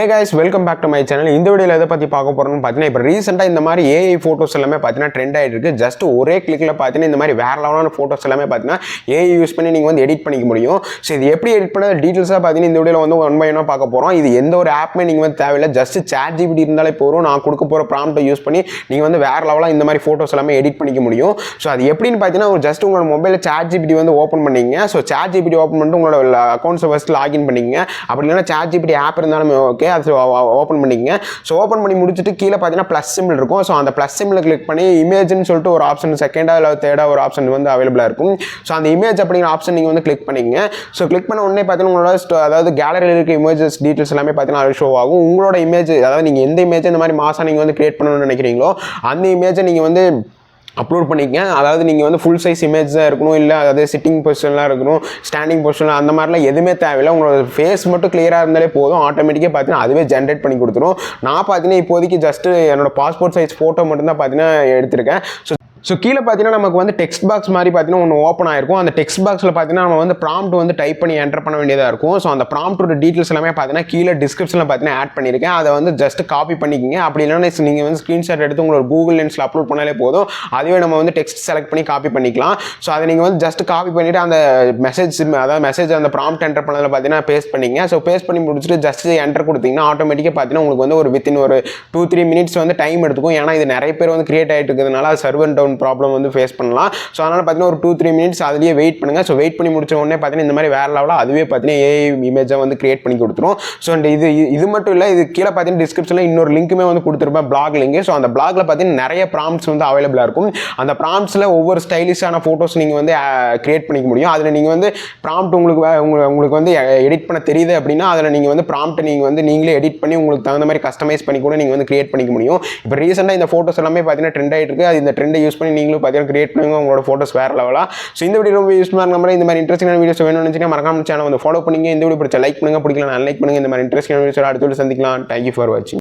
Hey guys, welcome back to my channel. இந்த வீடியோல எதை பத்தி பார்க்க போறோம்னு பார்த்தீங்கன்னா இப்போ ரீசெண்டா இந்த மாதிரி AI போட்டோஸ் எல்லாமே பார்த்தீங்கன்னா ட்ரெண்ட் ஆயிட்டு இருக்கு. ஜஸ்ட் ஒரே கிளிக்ல பார்த்தீங்கன்னா இந்த மாதிரி வேற லெவலான போட்டோஸ் எல்லாமே பார்த்தீங்கன்னா AI யூஸ் பண்ணி நீங்க வந்து எடிட் பண்ணிக்க முடியும். ஸோ இது எப்படி எடிட் பண்ண டீடைல்ஸா பார்த்தீங்கன்னா இந்த வீடியோல வந்து ஒன் பை ஒன்னா பார்க்க போறோம். இது எந்த ஒரு ஆப்மே நீங்க வந்து தேவையில்லை. ஜஸ்ட் ChatGPT இருந்தாலே போதும். நான் கொடுக்க போற ப்ராம்ப்ட்டை யூஸ் பண்ணி நீங்க வந்து வேற லெவலா இந்த மாதிரி போட்டோஸ் எல்லாமே எடிட் பண்ணிக்க முடியும். ஸோ அது எப்படின்னு பார்த்தீங்கன்னா ஜஸ்ட் உங்களோட மொபைலில் ChatGPT வந்து ஓப்பன் பண்ணீங்க. ஸோ ChatGPT ஓப்பன் பண்ணிட்டு உங்களோட அக்கௌண்ட்ஸை ஃபர்ஸ்ட் லாகின் பண்ணிக்கங்க. அப்படி இல்லைன்னா ChatGPT ஆப் இருந்தாலும் ஓகே, அது ஓப்பன் பண்ணிக்கங்க. ஸோ ஓப்பன் பண்ணி முடிச்சுட்டு கீழே பார்த்தீங்கன்னா ப்ளஸ் சிம்பிள் இருக்கும். ஸோ அந்த ப்ளஸ் சிம்பிளை கிளிக் பண்ணி இமேஜ்னு சொல்லிட்டு ஒரு ஆப்ஷன் செகண்டா இல்லை தேர்டா ஒரு ஆப்ஷன் வந்து அவைலபிளாக இருக்கும். ஸோ அந்த இமேஜ் அப்படிங்கிற ஆப்ஷன் நீங்கள் வந்து கிளிக் பண்ணிங்க. ஸோ கிளிக் பண்ண உடனே பார்த்தீங்கன்னா உங்களோட அதாவது கேலரியில் இருக்க இமேஜஸ் டீட்டெயில்ஸ் எல்லாமே பார்த்தீங்கன்னா அது ஷோ ஆகும். உங்களோட இமேஜ் அதாவது நீங்கள் எந்த இமேஜ் இந்த மாதிரி மாசா நீங்கள் வந்து கிரியேட் பண்ணணும்னு நினைக்கிறீங்களோ அந்த இமேஜை நீங்கள் வந்து அப்லோட் பண்ணிக்கங்க. அதாவது நீங்கள் வந்து ஃபுல் சைஸ் இமேஜ் தான் இருக்கணும், இல்லை அதாவது சிட்டிங் பொசிஷன்லாம் இருக்கணும், ஸ்டாண்டிங் பொசிஷன் அந்த மாதிரிலாம் எதுவுமே தேவையில்லை. உங்களோட ஃபேஸ் மட்டும் கிளியராக இருந்தாலே போதும். ஆட்டோமேட்டிக்காக பார்த்தீங்கன்னா அதுவே ஜென்ரேட் பண்ணி கொடுத்துரும். நான் பார்த்தீங்கன்னா இப்போதைக்கு ஜஸ்ட் என்னோட பாஸ்போர்ட் சைஸ் ஃபோட்டோ மட்டும்தான் பார்த்தீங்கன்னா எடுத்திருக்கேன். ஸோ கீழே பார்த்தீங்கன்னா நமக்கு வந்து டெக்ஸ்ட் பாக்ஸ் மாதிரி பார்த்தீங்கன்னா ஒன்று ஓப்பன் ஆயிருக்கும். அந்த டெக்ஸ்ட் பாக்ஸில் பார்த்தீங்கன்னா நம்ம வந்து ப்ராம்ப்ட் வந்து டைப் பண்ணி என்டர் பண்ண வேண்டியதாக இருக்கும். ஸோ அந்த ப்ராம்ப்டோட டீட்டெயில்ஸ் எல்லாமே பார்த்தீங்கன்னா கீழே டிஸ்கிரிப்ஷனில் பார்த்தீங்கன்னா ஆட் பண்ணியிருக்கேன். அதை வந்து ஜஸ்ட் காப்பி பண்ணிக்கிங்க. அப்படி இல்லைன்னா நீங்கள் வந்து ஸ்க்ரீன்ஷாட் எடுத்து உங்களோட கூகுள் லென்ஸில் அப்லோட் பண்ணாலே போதும். அதுவே நம்ம வந்து டெக்ஸ்ட் செலக்ட் பண்ணி காப்பி பண்ணிக்கலாம். ஸோ அதை நீங்கள் வந்து ஜஸ்ட் காப்பி பண்ணிவிட்டு அந்த மெசேஜ் அந்த ப்ராம்ப்ட் என்டர் பண்ணதில் பார்த்தீங்கன்னா பேஸ்ட் பண்ணிங்க. ஸோ பேஸ்ட் பண்ணி முடிச்சுட்டு ஜஸ்ட் என்டர் கொடுத்தீங்கன்னா ஆட்டோமேட்டிக்காக பார்த்தீங்கன்னா உங்களுக்கு வந்து ஒரு வித்தின் ஒரு 2-3 மினிட்ஸ் வந்து டைம் எடுத்துக்கும். ஏன்னா இது நிறைய பேர் வந்து கிரியேட் ஆகிட்டு இருக்கிறதுனால சர்வர் டவுன் ப்ராப்ளம் வந்து ஃபேஸ் பண்ணலாம். ஸோ அதனால் பார்த்தீங்கன்னா ஒரு 2-3 மினிட்ஸ் அதுலேயே வெயிட் பண்ணுங்கள். ஸோ வெயிட் பண்ணி முடிச்ச உடனே பார்த்தீங்கன்னா இந்த மாதிரி வேறு லெவலாக அதுவே பார்த்தீங்கன்னா AI இமேஜாக வந்து கிரியேட் பண்ணி கொடுத்துரும். ஸோ இது மட்டும் இல்லை, இது கீழே பார்த்தீங்கன்னா டிஸ்கிரிப்ஷனில் இன்னொரு லிங்க்குமே வந்து கொடுத்துருப்பேன், பிளாக் லிங்க். ஸோ அந்த பிளாக்ல பார்த்தீங்கன்னா நிறைய ப்ராம்ப்ட்ஸ் வந்து அவைலபிளாக இருக்கும். அந்த ப்ராம்ப்ட்ஸில் ஒவ்வொரு ஸ்டைலிஷான ஃபோட்டோஸ் நீங்கள் வந்து கிரியேட் பண்ணிக்க முடியும். அதில் நீங்கள் வந்து ப்ராம்ப்ட் உங்களுக்கு வந்து எடிட் பண்ண தெரியுது அப்படின்னா அதில் நீங்கள் வந்து ப்ராம்ப்ட் நீங்கள் வந்து நீங்களே எடிட் பண்ணி உங்களுக்கு தகுந்த மாதிரி கஸ்டமைஸ் பண்ணி கூட நீங்கள் வந்து கிரியேட் பண்ணிக்க முடியும். இப்போ ரீசெண்டாக இந்த ஃபோட்டோஸ் எல்லாமே பார்த்தீங்கன்னா ட்ரெண்ட் ஆகிட்டு இருக்கு. அது இந்த ட்ரெண்டை யூஸ் பண்ணி நீங்களும் பார்த்தீங்கன்னா கிரியேட் பண்ணுங்க உங்களோட ஃபோட்டோஸ் வேற லெவலா. ஸோ இந்த வீடியோ ரொம்ப யூஸ்ஃபுல்லாக இருக்க இந்த மாதிரி இன்ட்ரெஸ்டிங்கான வீடியோஸ் வேணும்னு நினைச்சீங்கன்னா மறக்காம சேனல் வந்து ஃபாலோ பண்ணுங்க. இந்த வீடியோ பிடிச்ச லைக் பண்ணுங்க, பிடிக்கல அன்லைக் பண்ணுங்க. இந்த மாதிரி இன்ட்ரெஸ்டிங்கான வீடியோஸ் அடுத்த வீடியோ சந்திக்கலாம். தேங்க்யூ ஃபார் வாட்சிங்.